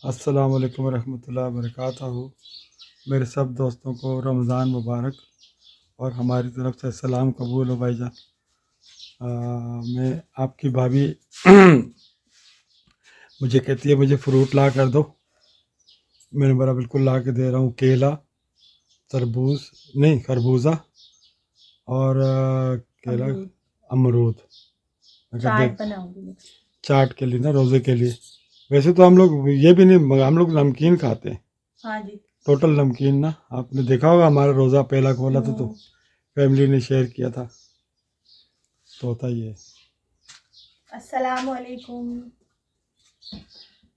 अस्सलाम वालेकुम रहमतुल्लाहि व बरकातहू। मेरे सब दोस्तों को रमज़ान मुबारक और हमारी तरफ से सलाम कबूल हो भाईजान। मैं आपकी भाभी मुझे कहती है मुझे फ्रूट ला कर दो। मैंने बड़ा बिल्कुल ला के दे रहा हूँ। केला, तरबूज नहीं खरबूजा और केला, अमरूद। मैं कहा चाट देख बनाऊंगी। चाट के लिए ना, रोज़े के लिए। वैसे तो हम लोग ये भी नहीं, हम लोग नमकीन खाते हैं, हाँ जी। टोटल नमकीन ना। आपने देखा होगा हमारा रोज़ा पहला खोला था तो फैमिली ने शेयर किया था, तो होता ही है। अस्सलाम वालेकुम,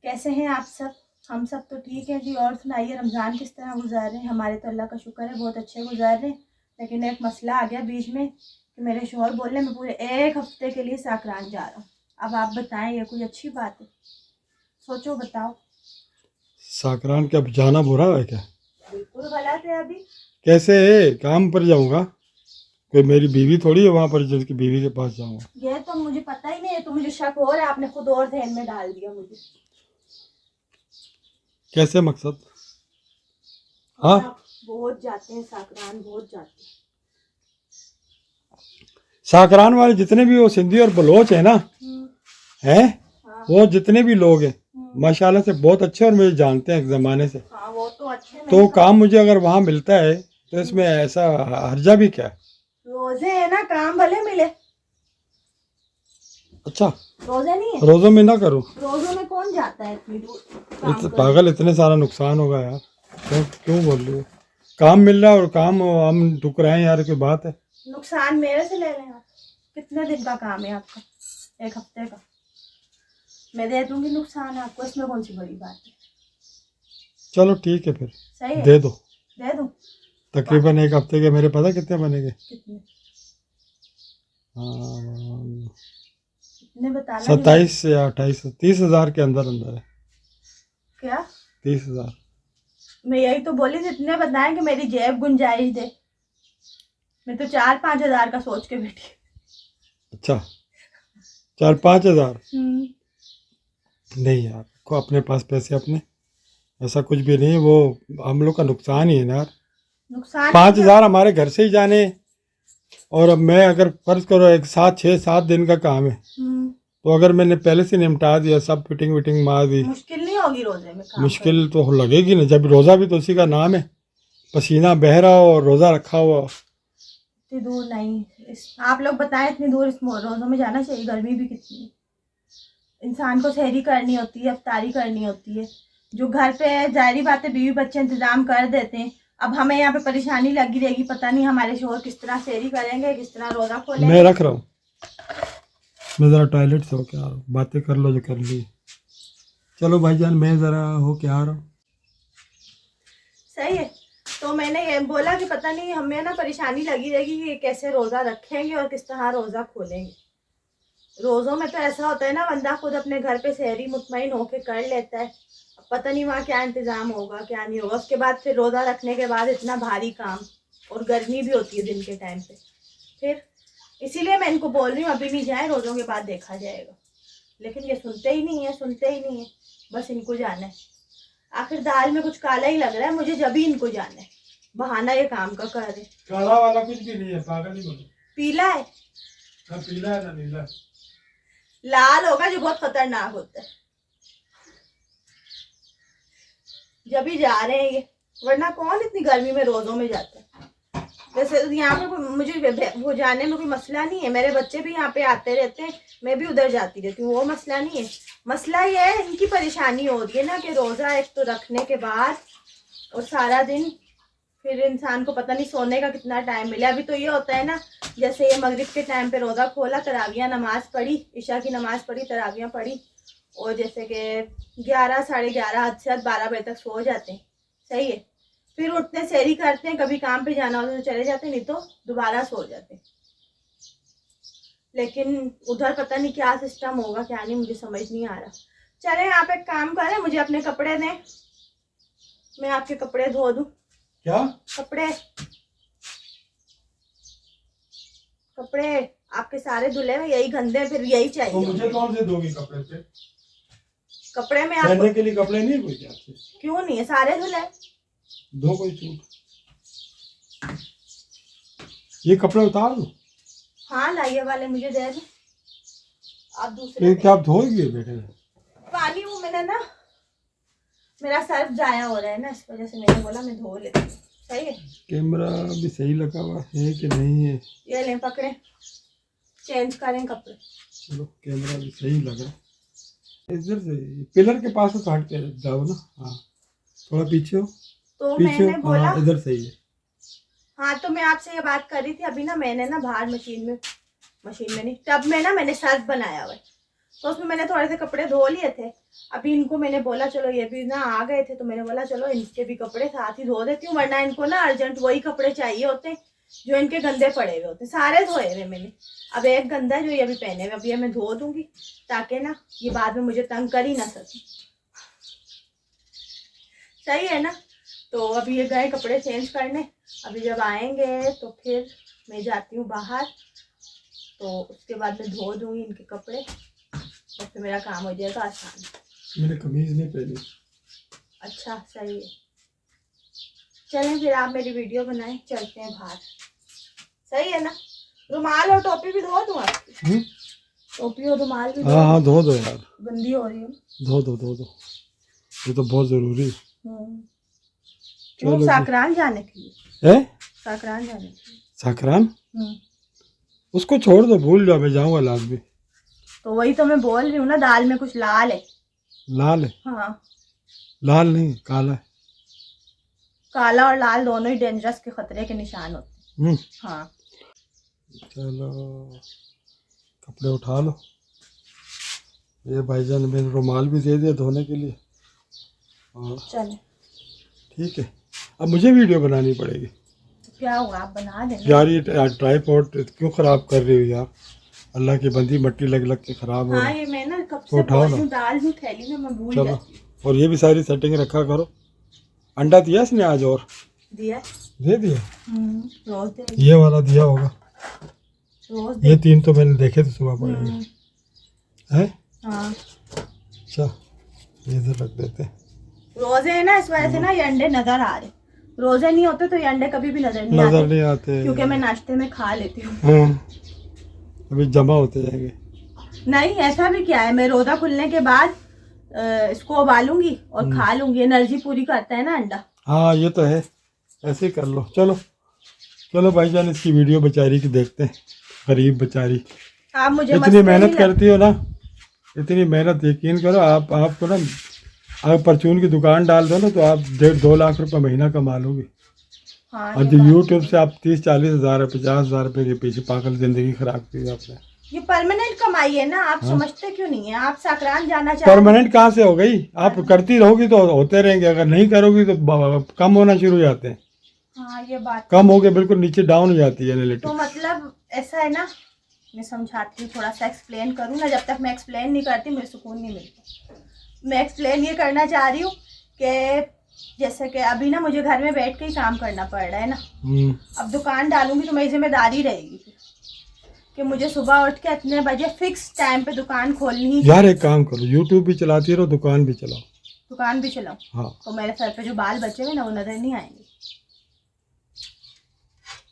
कैसे हैं आप सब? हम सब तो ठीक है जी। और सुनाइए, रमज़ान किस तरह गुजार रहे हैं? हमारे तो अल्लाह का शुक्र है बहुत अच्छे गुजार रहे हैं। लेकिन एक मसला आ गया बीच में कि मेरे शोहर बोल रहे मैं पूरे एक हफ्ते के लिए साकरान जा रहा हूँ। अब आप बताएं, ये कोई अच्छी बात है? सोचो, बताओ। साकरान के अब जाना बुरा है क्या? बिल्कुल गलत है। अभी कैसे है? काम पर जाऊंगा, कोई मेरी बीवी थोड़ी है वहां पर जिसकी बीवी के पास जाऊंगा। ये तो मुझे पता ही नहीं है, तो मुझे शक हो रहा है, आपने खुद और ध्यान में डाल दिया मुझे। कैसे मकसद? हाँ, बहुत जाते हैं साकरान, बहुत जाते हैं। साकरान वाले जितने भी वो सिंधी और बलोच है ना, हैं, हाँ। वो जितने भी लोग हैं माशाल्लाह से बहुत अच्छे और मुझे जानते हैं एक ज़माने से। हाँ, वो तो अच्छे नहीं तो काम मुझे अगर वहाँ मिलता है तो इसमें ऐसा हर्जा भी क्या है? रोजे है ना, काम भले मिले। अच्छा, रोजे नहीं है, रोज़ों में ना करूँ? रोजों में कौन जाता है इतनी दूर काम करने? पागल, इतने सारा नुकसान होगा यार। क्यों क्यों बोल रही हो? काम मिल रहा है और काम हम ठुकराएं यार, की बात है। नुकसान मेरे से ले रहे हैं आप? कितने दिन का काम है आपका? एक हफ्ते का। मैं दे दूंगी नुकसान आपको, इसमें कौन सी बड़ी बात है? चलो ठीक है फिर, सही है, दे दो। दे दूं? तकरीबन एक हफ्ते के मेरे पता कितने बनेंगे? कितने? हाँ, कितने बताना नहीं। 27 या 28, 30,000 के अंदर अंदर है। क्या? 30,000। मैं यही तो बोली थी, इतने बताएं कि मेरी जेब गुंजाइश दे। मैं तो 4-5 हजार का सोच के बैठी। अच्छा, 4-5 हजार? हम्म। नहीं यार, को अपने पास पैसे अपने, ऐसा कुछ भी नहीं है। वो हम लोग का नुकसान ही है ना यार। नुकसान 5,000 हमारे घर से ही जाने। और अब मैं अगर फर्ज करो एक 6-7 दिन का काम है, तो अगर मैंने पहले से निपटा दिया, सब फिटिंग विटिंग मार दी, मुश्किल नहीं होगी रोजे में काम मुश्किल तो लगेगी ना। जब रोज़ा भी तो उसी का नाम है, पसीना बह रहा हो और रोज़ा रखा हुआ। इतनी दूर नहीं। आप लोग बताएं, इतनी दूर इस रोजों में जाना चाहिए? गर्मी भी कितनी है, इंसान को सहरी करनी होती है, अफ्तारी करनी होती है। जो घर पे है, जाहिर बात है, बीवी बच्चे इंतजाम कर देते हैं। अब हमें यहाँ पे परेशानी लगी रहेगी, पता नहीं हमारे शोहर किस तरह सहरी करेंगे, किस तरह रोजा खोलेंगे। मैं रख रहा हूँ, मैं ज़रा टॉयलेट से होके आ रहा हूँ, बातें कर लो जो कर ली। चलो भाईजान, मैं ज़रा होके आ रहा हूँ। सही है। तो मैंने ये बोला कि पता नहीं हमें ना परेशानी लगी रहेगी कि कैसे रोजा रखेंगे और किस तरह रोजा खोलेंगे। रोजों में तो ऐसा होता है ना, बंदा खुद अपने घर पे सहरी मुतमईन होके कर लेता है। अब पता नहीं वहाँ क्या इंतजाम होगा क्या नहीं होगा। उसके बाद फिर रोजा रखने के बाद इतना भारी काम, और गर्मी भी होती है दिन के टाइम पे। फिर इसीलिए मैं इनको बोल रही हूँ अभी नहीं जाए, रोजों के बाद देखा जाएगा। लेकिन ये सुनते ही नहीं है, सुनते ही नहीं है। बस इनको जाना है। आखिर दाल में कुछ काला ही लग रहा है मुझे, जब ही इनको जाना है। बहाना ये काम का कर रहे। काला वाला कुछ भी नहीं है, पागल ही बोलो। पीला है। ना पीला है ना नीला। लाल होगा जो बहुत खतरनाक होता है, जब ही जा रहे हैं ये। वरना कौन इतनी गर्मी में रोजों में जाता है? वैसे यहाँ पे मुझे वो जाने में कोई मसला नहीं है, मेरे बच्चे भी यहाँ पे आते रहते हैं, मैं भी उधर जाती रहती हूँ, वो मसला नहीं है। मसला ये है, इनकी परेशानी हो रही है ना कि रोजा एक तो रखने के बाद और सारा दिन फिर इंसान को पता नहीं सोने का कितना टाइम मिले। अभी तो ये होता है ना, जैसे ये मगरिब के टाइम पे रोजा खोला, तरावियाँ नमाज पढ़ी, इशा की नमाज पढ़ी, तरावियाँ पढ़ी, और जैसे कि 11, 11:30, हद से हद 12 बजे तक सो जाते हैं। सही है। फिर उठते सहरी करते हैं, कभी काम पे जाना होता तो चले जाते, नहीं तो दोबारा सो जाते। लेकिन उधर पता नहीं क्या सिस्टम होगा क्या नहीं, मुझे समझ नहीं आ रहा। चले आप एक काम करें, मुझे अपने कपड़े दें, मैं आपके कपड़े धो दूं। क्या कपड़े? कपड़े आपके सारे धुले हुए, यही गंदे, फिर यही तो चाहिए। मुझे कौन से दोगी कपड़े पे? कपड़े में आप पहनने के लिए कपड़े नहीं है कोई क्या आपके? क्यों नहीं है, सारे धुले। दो कोई सूट, ये कपड़े उतार दो। हाँ ला, ये वाले मुझे दे दो, आप दूसरे ये क्या आप धोएंगे बेटे? पानी वो मैंने ना, मेरा सर्फ जाया हो रहा है ना, इस वजह से मैंने बोला मैं धो लेती हूँ। सही है। कैमरा भी सही लगा हुआ है कि नहीं है? ये लें पकड़े, चेंज करें कपड़े। चलो कैमरा भी सही लग रहा है। इधर से पिलर के पास से हट के जाओ ना। हाँ थोड़ा पीछे हो, तो पीछे मैंने हो। बोला हाँ इधर सही है। हाँ, तो मैं आपसे ये बात कर रही थी अभी ना, मैंने ना बाहर मशीन में नहीं, टब में ना मैंने सर्फ बनाया हुआ है, तो उसमें मैंने थोड़े से कपड़े धो लिए थे। अभी इनको मैंने बोला चलो ये भी ना आ गए थे, तो मैंने बोला चलो इनके भी कपड़े साथ ही धो देती हूँ, वरना इनको ना अर्जेंट वही कपड़े चाहिए होते हैं जो इनके गंदे पड़े हुए होते हैं। सारे धोए हुए मैंने, अब एक गंदा है जो ये अभी पहने हुए, अब ये मैं धो दूंगी ताकि ना ये बाद में मुझे तंग कर ही ना सके। सही है ना। तो अभी ये गए कपड़े चेंज करने, अभी जब आएंगे तो फिर मैं जाती हूँ बाहर, तो उसके बाद मैं धो दूंगी इनके कपड़े और फिर मेरा काम हो जाएगा आसान। मैंने कमीज नहीं पहनी। अच्छा सही है, चलें फिर आप मेरी वीडियो बनाएं, चलते हैं बाहर। सही है ना। रुमाल और टोपी भी धो दूँ आपकी? टोपी और रुमाल भी? हाँ हाँ धो दो यार, गंदी हो रही है। धो दो धो दो, ये तो बहुत जरूरी है। वो चलो साकरान जाने के लिए है। साकरान जाने के लिए। साकरान उसको छोड़ दो, भूल जाओ, मैं जाऊंगा लाल भी। तो वही तो मैं बोल रही हूँ ना, दाल में कुछ लाल है। लाल है? हाँ लाल नहीं काला है। काला और लाल दोनों ही डेंजरस के खतरे के निशान होते हैं। हाँ चलो कपड़े उठा लो। ये भाईजान मैंने रुमाल भी दे दिया धोने के लिए। और चले ठीक है, अब मुझे वीडियो बनानी पड़ेगी। तो क्या हुआ, आप बना देना यार ये ट्राइपॉड क्यों ख़राब कर रही हो यार? अल्लाह की बंदी, मट्टी लग लग के ख़राब हो रहा हाँ है। ये मैं ना कब तो से उठाओ बोल ना। रही हूँ, डाल दूँ थैली में, मैं भूल चलो, जाती हूँ। और ये भी सारी सेटिंग रखा करो। अंडा दिया इसने आज? और दिया दे दिया? रोज दे, ये वाला दिया होगा। रोज दे। ये 3 तो मैंने देखे थे सुबह पड़ेंगे है। हाँ अच्छा ये इधर रख देते हैं। रोजे है ना, इस वजह से ना ये अंडे नजर आ रहे। रोजे नहीं होते तो ये अंडे कभी भी नजर नहीं आते क्योंकि मैं नाश्ते में खा लेती हूँ। हाँ अभी जमा होते जाएंगे। नहीं ऐसा भी क्या है, मैं रोजा खुलने के बाद इसको उबालूंगी और खा लूंगी, एनर्जी पूरी करता है ना अंडा। हाँ ये तो है, ऐसे ही कर लो। चलो चलो भाईजान, इसकी वीडियो बेचारी की देखते हैं। गरीब बेचारी, आप मुझे इतनी मेहनत करती हो ना, इतनी मेहनत, यकीन करो आपको ना, अगर परचून की दुकान डाल दो ना तो आप 1.5-2 लाख रुपए महीना कमा लोगे। हाँ, और जो यूट्यूब से आप 30-40 हज़ार 50 हज़ार रुपये के पीछे पागल जिंदगी खराब की है आपने। ये परमानेंट कमाई है ना, आप समझते क्यों नहीं है? आप सकरान जाना चाहते परमानेंट कहाँ से हो गई? आप करती रहोगी तो होते रहेंगे, अगर नहीं करोगी तो कम होना शुरू हो जाते हैं। हाँ ये बात कम हो के बिल्कुल नीचे डाउन हो जाती है एनालिटिक्स। तो मतलब ऐसा है ना, मैं समझाती हूँ, थोड़ा सा एक्सप्लेन करूँ ना, जब तक मैं एक्सप्लेन नहीं करती मुझे सुकून नहीं मिलता। मैं एक्सप्लेन ये करना चाह रही हूँ कि जैसे कि अभी ना मुझे घर में बैठ के ही काम करना पड़ रहा है ना। अब दुकान डालूंगी तो मेरी जिम्मेदारी रहेगी कि मुझे सुबह उठ के इतने बजे फिक्स टाइम पे दुकान खोलनी ही। यार एक काम करो, यूट्यूब भी चलाती रहो, दुकान भी चलाओ। दुकान भी चलाओ? हाँ तो मेरे सर पे जो बाल बचे हुए ना वो नजर नहीं आएंगे।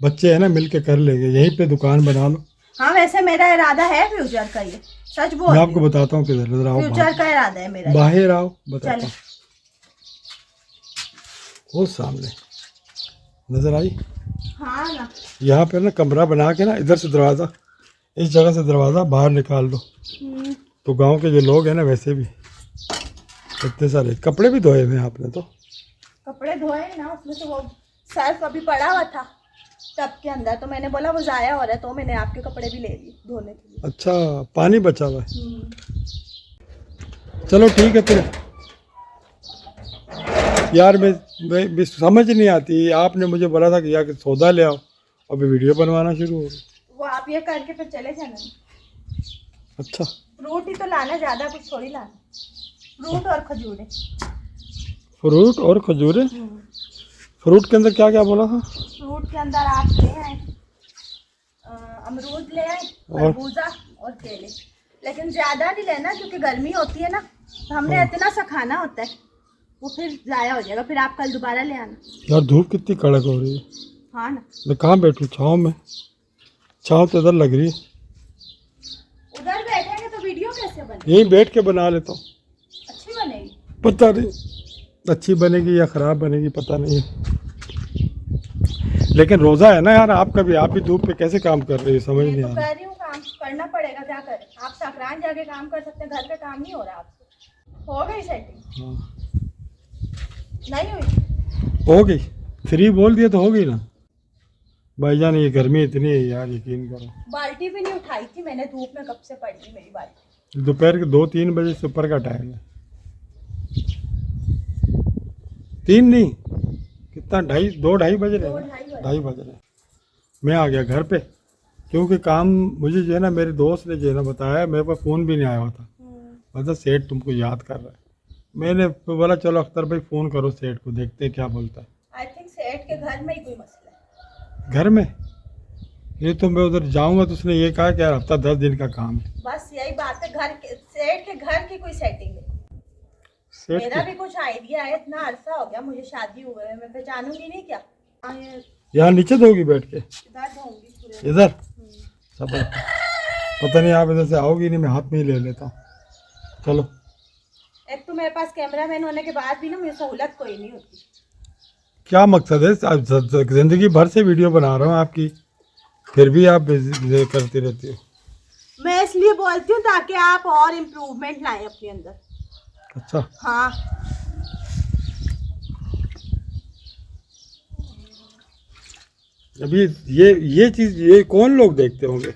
बच्चे है ना, मिल के कर लेंगे, यहीं पे दुकान बना लो। हाँ वैसे मेरा इरादा है फ्यूचर का, ये सच बोल, मैं आपको बताता हूँ किधर, इधर आओ, फ्यूचर का इरादा है मेरा। बाहर आओ बताता चलो हूँ। वो सामने नजर आई? हाँ ना, यहाँ पे ना कमरा बना के ना, इधर से दरवाज़ा, इस जगह से दरवाज़ा बाहर निकाल दो, तो गांव के जो लोग हैं ना, वैसे भी इतने सारे कपड़े भी धोए हुए हैं आपने। तो कपड़े धोए ना, उसमें से वो सर्फ अभी पड़ा हुआ था टब के अंदर, तो मैंने बोला वो ज़ाया हो रहा है, तो मैंने आपके कपड़े भी ले लिए धोने के लिए। अच्छा पानी बचा हुआ है। चलो ठीक है फिर। यार मैं समझ नहीं आती, आपने मुझे बोला था कि यार सौदा ले आओ, अभी वीडियो बनवाना शुरू हो गई। वो आप ये करके फिर चले जाना। अच्छा फ्रूट ही तो लाना, ज़्यादा कुछ थोड़ी लाना, फ्रूट और खजूरें। फ्रूट और खजूरें? फ्रूट के अंदर क्या क्या बोला था? फ्रूट के अंदर आप ले आए अमरूद ले आए, खरबूजा और केले, लेकिन ज़्यादा नहीं लेना क्योंकि गर्मी होती है ना, तो हमने इतना सा खाना होता है, वो फिर ज़ाया हो जाएगा, फिर आप कल दोबारा ले आना। यार धूप कितनी कड़क हो रही है। हाँ ना, मैं कहाँ बैठूँ? छाँव में? छाँव तो इधर लग रही है। उधर बैठेंगे तो वीडियो कैसे बनेगी? यहीं बैठ के बना लेता हूँ। अच्छी बनेगी? पता नहीं अच्छी बनेगी या ख़राब बनेगी, पता नहीं है। लेकिन रोज़ा है ना यार, आप भी धूप पे कैसे काम कर रही है, समझ मैं नहीं तो आ कह रहा। रही हूँ काम करना पड़ेगा, क्या करें। आप सकरान जाके काम कर सकते हैं, घर पे काम नहीं हो रहा आपसे। हो गई सेटिंग? हाँ नहीं हुई? हो गई, 3 बोल दिया तो हो गई ना। भाईजान ये गर्मी इतनी है यार, यकीन करो। बाल्टी भी नहीं उठाई थी मैंने, धूप में कब से पड़ी मेरी बाल्टी। दोपहर के 2-3 बजे से ऊपर का टाइम है। 3 नहीं, कितना 2:30 बज रहे हैं, 2:30 बज रहे हैं। मैं आ गया घर पे, क्योंकि काम मुझे जो है ना, मेरे दोस्त ने जो है ना बताया, मेरे पास फ़ोन भी नहीं आया हुआ था। मतलब सेठ तुमको याद कर रहा है। मैंने बोला चलो अख्तर भाई फ़ोन करो सेठ को, देखते हैं क्या बोलता है। आई थिंक सेठ के घर में ही कोई मसला है। घर में ये तो मैं उधर जाऊंगा तो उसने ये कहा कि यार हफ्ता 10 दिन का काम है। बस यही बात है, घर के सेठ के घर की कोई सेटिंग है। सेठ मेरा के भी कुछ आइडिया है, इतना अरसा हो गया मुझे शादी हुए हुए, मैं पहचानूंगी नहीं क्या? हाँ, ये यहाँ नीचे दोगी बैठ के? इधर धोऊंगी पूरे। इधर सब पता नहीं, आप इधर से आओगी नहीं, मैं हाथ में ही ले लेता हूँ। चलो। एक तो मेरे पास कैमरामैन होने के बाद भी ना मुझे सहूलत कोई नहीं होती। क्या मकसद है? ज़िंदगी भर से वीडियो बना रहा हूँ आपकी, फिर भी आप ये करती रहती हो। मैं इसलिए बोलती हूँ ताकि आप और इम्प्रूवमेंट लाएं अपने अंदर। अच्छा, हाँ, अभी ये चीज़ ये कौन लोग देखते होंगे,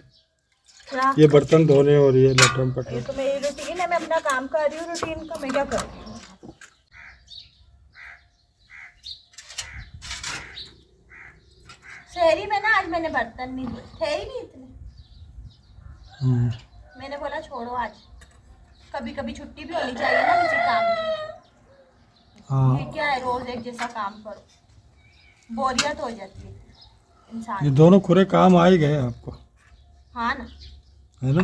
क्या? ये बर्तन धोने और ये लटरम ये पटरम। तो मेरी रूटीन है, मैं अपना काम कर रही हूँ, रूटीन का मैं क्या करूँ। शहरी में ना आज मैंने बर्तन नहीं धोए, थे ही नहीं इतने। मैंने बोला छोड़ो, आज कभी कभी छुट्टी भी होनी चाहिए ना किसी काम की। हाँ, ये क्या है, रोज एक जैसा काम करो, बोरियत हो जाती है ये इंसान। दोनों खुरे काम आ ही गए आपको, हाँ ना। है ना?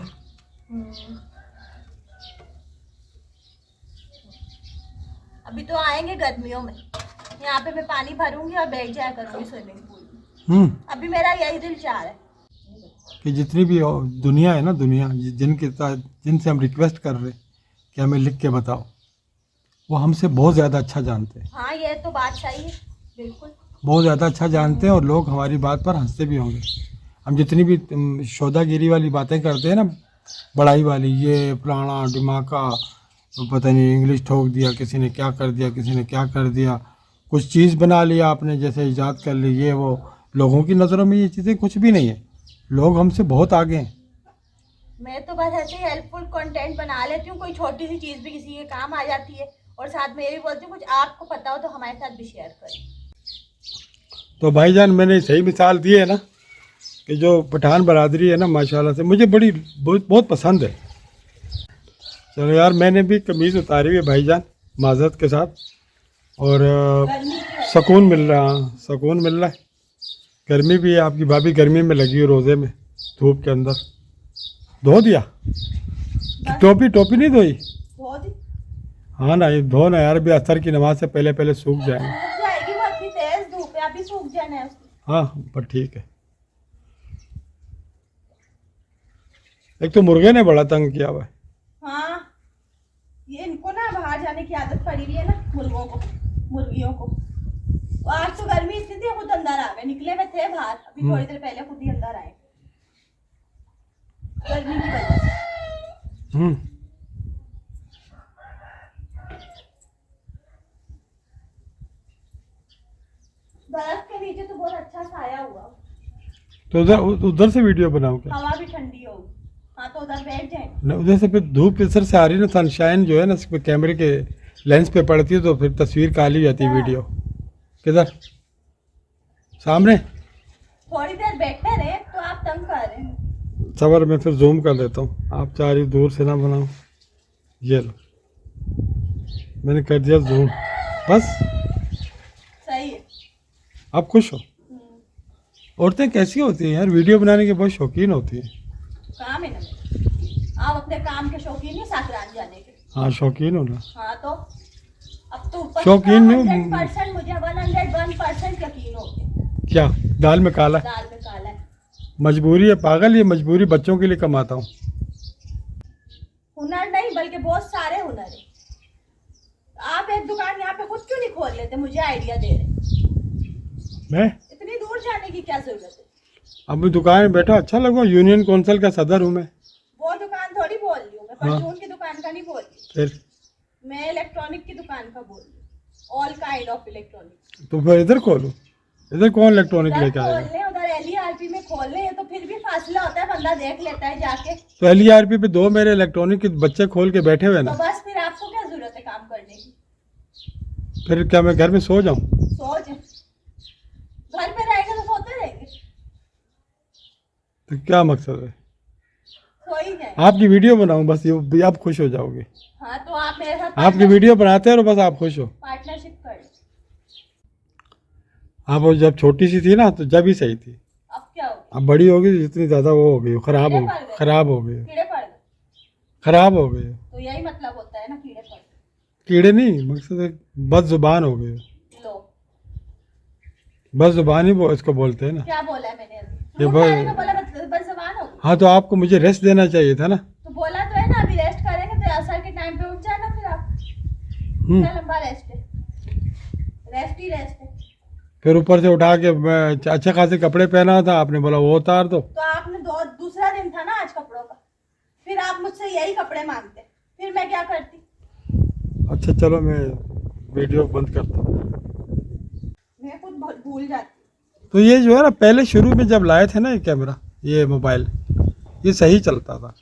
अभी तो आएंगे गर्मियों में, यहाँ पे मैं पानी भरूंगी और बैठ जाया करूंगी स्विमिंग पूल में। अभी मेरा यही दिल चाह रहा है कि जितनी भी दुनिया है ना, दुनिया जिनसे हम रिक्वेस्ट कर रहे कि हमें लिख के बताओ, वो हमसे बहुत ज़्यादा अच्छा जानते हैं। हाँ, ये तो बात सही है, बिल्कुल बहुत ज़्यादा अच्छा जानते हैं, और लोग हमारी बात पर हंसते भी होंगे। हम जितनी भी शोदागिरी वाली बातें करते हैं ना, बड़ाई वाली, ये फलाना दिमागा, पता नहीं इंग्लिश ठोक दिया, किसी ने क्या कर दिया, किसी ने क्या कर दिया, कुछ चीज़ बना लिया आपने, जैसे ईजाद कर ली, ये वो, लोगों की नज़रों में ये चीज़ें कुछ भी नहीं है। लोग हमसे बहुत आगे हैं। मैं तो बस ऐसे ही हेल्पफुल कंटेंट बना लेती हूँ, कोई छोटी सी चीज़ भी किसी के काम आ जाती है, और साथ में ये भी बोलती हूँ कुछ आपको पता हो तो हमारे साथ भी शेयर करें। तो भाईजान मैंने सही मिसाल दी है ना, कि जो पठान बरादरी है ना, माशाल्लाह से मुझे बहुत पसंद है। चलो यार, मैंने भी कमीज़ उतारी हुई है भाईजान, माजरत के साथ, और सुकून मिल रहा है। गर्मी भी है, आपकी भाभी गर्मी में लगी हुई, रोज़े में, धूप के अंदर। धो दिया? टोपी नहीं धोई? बहुत ही हाँ ना, ये धो ना यार, अभी असर की नमाज से पहले सूख जाएंगे। सूख जाएगी, वो इतनी तेज धूप है, अभी सूख जाना है उसको। हाँ, पर ठीक है। एक तो मुर्गे ने बड़ा तंग किया हुआ है। हाँ, ये इनको ना बाहर जाने की आदत पड़ी हुई है ना, मुर्गियों को। आज तो गर्मी इतनी थी, खुद अंदर आ गए, निकले में थे बाहर, अभी थोड़ी देर पहले खुद ही अंदर आए, गर्मी की वजह से। दरख्त के नीचे तो बहुत अच्छा साया हुआ, तो उधर से वीडियो बनाओ क्या? हवा भी ठंडी होगी। हाँ, तो उधर बैठ जाए। न, उधर से फिर धूप इधर से आ रही है ना, सनशाइन जो है ना कैमरे के लेंस पे पड़ती है, तो फिर तस्वीर काली हो जाती है। वीडियो किधर? सामने? थोड़ी देर बैठे रहे तो आप तंग कर रहे हैं। सबर में फिर जूम कर लेता हूँ, आप चाह रही दूर से ना बनाओ। ये लो, मैंने कर दिया जूम, बस। सही है। आप खुश हो? औरतें कैसी होती हैं यार, वीडियो बनाने के बहुत शौकीन होती हैं। काम है ना, आप अपने काम के शौकीन नहीं, साकरान जाने के। हाँ शौकीन हो ना। हाँ तो अब तो ऊपर शौकीन नहीं हूँ। 100% मुझे 101% यकीन हो गया क्या दाल में काला है? दाल में काला है। मजबूरी है पागल, ये मजबूरी बच्चों के लिए कमाता हूँ। हुनर नहीं बल्कि बहुत सारे हुनर है। आप एक दुकान यहाँ पे खुद क्यों नहीं खोल लेते? मुझे आइडिया दे रहे। मैं इतनी दूर जाने की क्या जरूरत है? अब दुकान में बैठा अच्छा लगा, यूनियन काउंसिल का सदर हूँ मैं। वो दुकान थोड़ी बोल रही हूँ मैं, हाँ। परचून की दुकान का नहीं बोल रही, फिर मैं इलेक्ट्रॉनिक की दुकान का बोल रही हूँ। All kind of electronic. तो फिर इधर खोलूँ? इधर कौन इलेक्ट्रॉनिक लेके खोल आएगा? ले उधर LERP में खोल ले, तो फिर भी फासला होता है, बंदा देख लेता है जाके। तो LERP पे 2 मेरे इलेक्ट्रॉनिक के बच्चे खोल के बैठे हुए तो ना। बस फिर आपको क्या जरूरत है काम करने की? फिर क्या मैं घर में सो जाऊँ? सोच, घर पे रहेंगे तो सोते रहेंगे, तो क्या मकसद है? सो ही जाए। आपकी वीडियो बनाऊं बस, ये आप खुश हो जाओगे। हाँ तो आप मेरे साथ आपकी वीडियो बनाते हैं और बस आप खुश हो। पार्टनरशिप कर लो। आप वो जब छोटी सी थी ना तो जब ही सही थी, अब क्या हो गया? अब बड़ी होगी जितनी ज़्यादा वो हो गई हो, खराब हो गई, खराब हो गई हो, कीड़े पड़ गए? खराब हो गई हो। तो यही मतलब होता है ना, कीड़े पड़ गए। कीड़े नहीं, मकसद है बद जुबान हो गई हो। लो, बस जुबान ही इसको बोलते हैं ना। क्या बोला है मैंने अभी? ये फ्रूट बस- खाने का बोला, बस जबान हो गई। हाँ तो आपको मुझे रेस्ट देना चाहिए था ना। तो बोला तो है ना, अभी रेस्ट करेंगे तो असर के टाइम पे उठ जाना फिर आप। हम्म। इतना लंबा रेस्ट है, रेस्ट ही रेस्ट है। फिर ऊपर से उठा के अच्छे खासे कपड़े पहना था, आपने बोला वो उतार दो। तो आपने दूसरा दिन था ना आज कपड़ों का, फिर आप मुझसे यही कपड़े मांगते, फिर मैं क्या करती? अच्छा चलो मैं वीडियो बंद करता हूँ। मैं खुद भूल जाती। तो ये जो है ना, पहले शुरू में जब लाए थे ना ये कैमरा, ये मोबाइल, ये सही चलता था,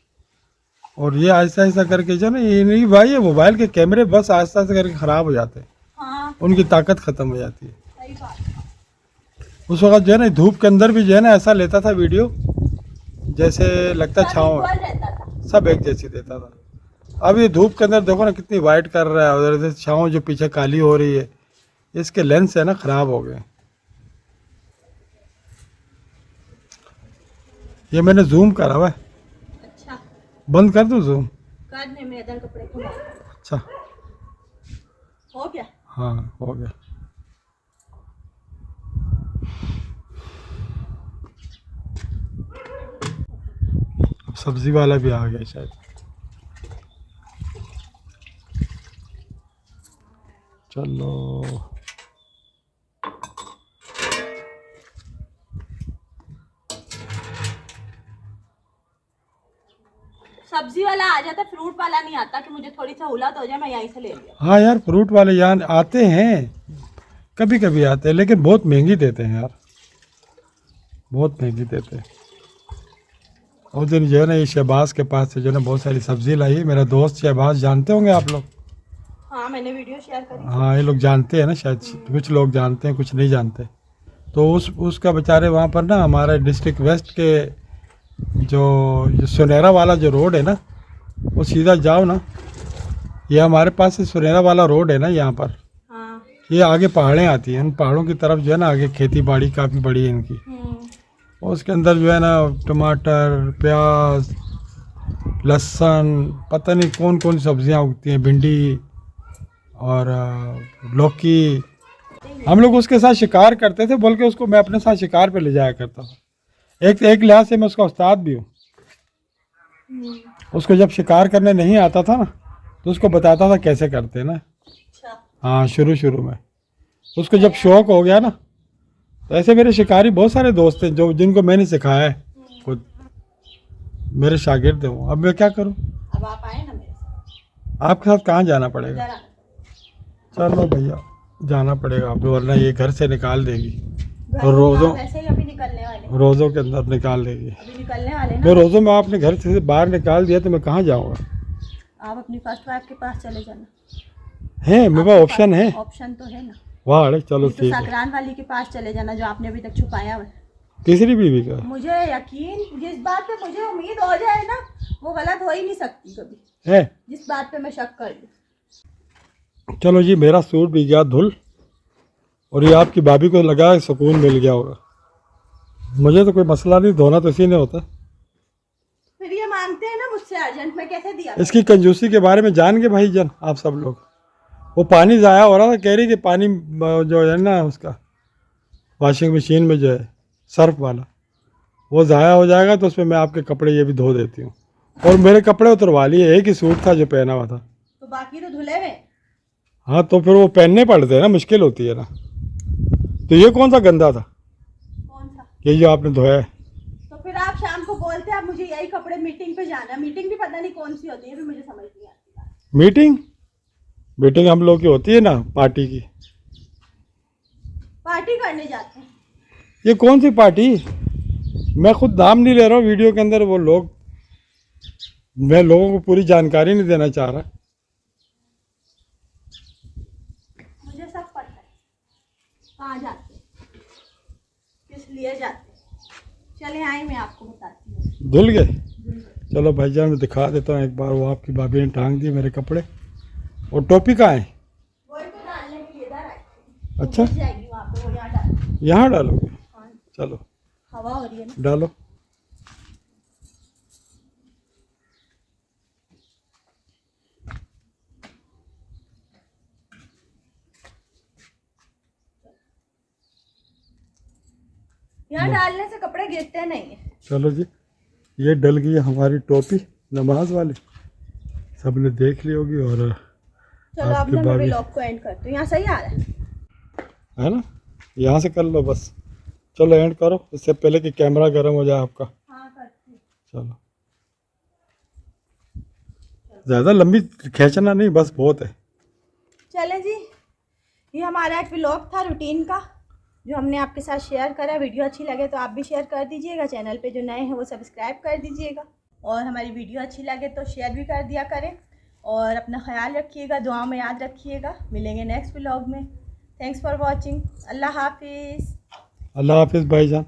और ये आहिस्ता आहिस्ता करके जो है ना, ये नहीं भाई, ये मोबाइल के कैमरे बस आहिस्ता आहिस्ता करके ख़राब हो जाते हैं, हाँ उनकी ताकत ख़त्म हो जाती है। सही बात। उस वक्त जो है ना धूप के अंदर भी जो है ना ऐसा लेता था वीडियो जैसे लगता सब छाँव, equal रहता था। सब एक जैसी देता था। अब ये धूप के अंदर देखो ना कितनी वाइट कर रहा है, उधर से छाँव जो पीछे काली हो रही है, इसके लेंस है ना ख़राब हो गए। ये मैंने जूम करा हुआ है, अच्छा बंद कर दूँ जूम? कर दे, मैं इधर कपड़े को अच्छा हो गया। हाँ हो गया। अब सब्जी वाला भी आ गया शायद। चलो सब्जी वाला आ जाता, फ्रूट वाला नहीं आता कि मुझे थोड़ी सहूलत हो जाए, मैं यहीं से ले लिया। हाँ यार, फ्रूट वाले यहाँ आते हैं, कभी कभी आते हैं, लेकिन बहुत महंगी देते हैं यार, बहुत महंगी देते हैं। उस दिन जो है ना ये शहबाज के पास से जो है ना बहुत सारी सब्जी लाई, मेरा दोस्त शहबाज, जानते होंगे आप लोग? हाँ मैंने वीडियो शेयर करी। हाँ ये लोग जानते हैं ना शायद, कुछ लोग जानते हैं कुछ नहीं जानते। तो उसका बेचारे वहाँ पर ना हमारे डिस्ट्रिक्ट वेस्ट के जो सुनहरा वाला जो रोड है ना, वो सीधा जाओ ना, ये हमारे पास से सुनहरा वाला रोड है ना यहाँ पर, हाँ ये आगे पहाड़ें आती हैं, उन पहाड़ों की तरफ जो है ना आगे खेती बाड़ी काफ़ी बड़ी है इनकी, और उसके अंदर जो है ना टमाटर, प्याज, लहसुन, पता नहीं कौन कौन सब्जियां उगती हैं, भिंडी और लौकी। हम लोग उसके साथ शिकार करते थे, बोल के उसको मैं अपने साथ शिकार पे ले जाया करता था। एक लिहाज से मैं उसका उस्ताद भी हूँ। उसको जब शिकार करने नहीं आता था ना तो उसको बताता था कैसे करते हैं ना। अच्छा हाँ शुरू में उसको जब शौक हो गया ना, तो ऐसे मेरे शिकारी बहुत सारे दोस्त हैं जो जिनको मैंने सिखाया है, खुद मेरे शागिर्द हैं वो। अब मैं क्या करूं? अब आप आए ना मेरे साथ, आपके साथ कहाँ जाना पड़ेगा? इधर आना। चलो भैया जाना पड़ेगा आपको, वरना ये घर से निकाल देगी, घर और से रोज़ों आप वैसे ही अभी निकलने वाले, रोज़ों के अंदर निकाल देगी। अभी निकलने वाले ना। तो रोज़ों में आपने घर से बाहर निकाल दिया तो मैं कहाँ जाऊँगा? आप अपनी फर्स्ट वाइफ के पास चले जाना, है मेरे पास ऑप्शन है। ऑप्शन तो है ना। वाह अरे चलो तो ठीक है। सकरान वाली के पास चले जाना जो आपने अभी तक छुपाया हुआ है। तीसरी बीवी का मुझे यकीन, जिस बात पे मुझे उम्मीद हो जाए ना वो गलत हो ही नहीं सकती कभी, है? जिस बात पे मैं शक कर लूं। चलो जी, मेरा सूट भी गया धुल, और ये आपकी भाभी को लगा सुकून मिल गया होगा। मुझे तो कोई मसला नहीं, धोना तो इसी ने होता। फिर ये मांगते हैं ना मुझसे मुझसे अर्जेंट में कैसे दिया? इसकी कंजूसी के बारे में जान के भाई जान आप सब लोग। वो पानी ज़ाया हो रहा था, कह रही कि पानी जो है ना उसका वॉशिंग मशीन में जो है सर्फ वाला वो ज़ाया हो जाएगा तो उसमें मैं आपके कपड़े ये भी धो देती हूँ। और मेरे कपड़े उतरवा लिए, एक ही सूट था जो पहना हुआ था। तो बाकी तो धुले हुए। हाँ तो फिर वो पहनने पड़ते हैं ना, मुश्किल होती है ना। तो ये कौन सा गंदा था? कौन सा? ये जो आपने धोया है। तो फिर आप शाम को बोलते आप मुझे यही कपड़े मीटिंग पे जाना है। मीटिंग भी पता नहीं कौन सी होती है, भी मुझे समझ नहीं आती। मीटिंग हम लोग की होती है ना, पार्टी की। पार्टी करने जाते हैं। ये कौन सी पार्टी? मैं खुद नाम नहीं ले रहा हूँ वीडियो के अंदर। वो लोग, मैं लोगों को पूरी जानकारी नहीं देना चाह रहा। मुझे सब पता है कहाँ जाते हैं, किस लिए जाते हैं। चले आए, मैं आपको बताती हूँ। धुल गए? चलो भाईजान मैं दिखा देता हूँ एक बार। वो आपकी भाभी ने टांग दिए मेरे कपड़े। और टोपी कहाँ है? वही तो डालने के लिए इधर आई। अच्छा गिर जाएगी वहाँ पे, वो यहाँ डाल। यहाँ डालोगे? हाँ, चलो हवा हो रही है ना। डालो। यहाँ डालने से कपड़े गिरते नहीं है। चलो जी, ये डल गई हमारी टोपी नमाज वाली। सबने देख ली होगी। और चलो अब आपकी ना मैं भाभी व्लॉग को एंड करती हूँ। यहाँ सही आ रहा है ना, यहाँ से कर लो बस। चलो एंड करो इससे पहले कि कैमरा गर्म हो जाए आपका। हाँ करती हूँ। चलो, ज़्यादा लंबी खींचना नहीं, बस बहुत है। चले जी, ये हमारा एक व्लॉग था रूटीन का जो हमने आपके साथ शेयर करा। वीडियो अच्छी लगे तो आप भी शेयर कर दीजिएगा। चैनल पे जो नए हैं वो सब्सक्राइब कर दीजिएगा। और हमारी वीडियो अच्छी लगे तो शेयर भी कर दिया करें। और अपना ख्याल रखिएगा, दुआ में याद रखिएगा। मिलेंगे नेक्स्ट व्लॉग में। Thanks for watching. अल्लाह हाफिज़। अल्लाह हाफिज़ भाईजान।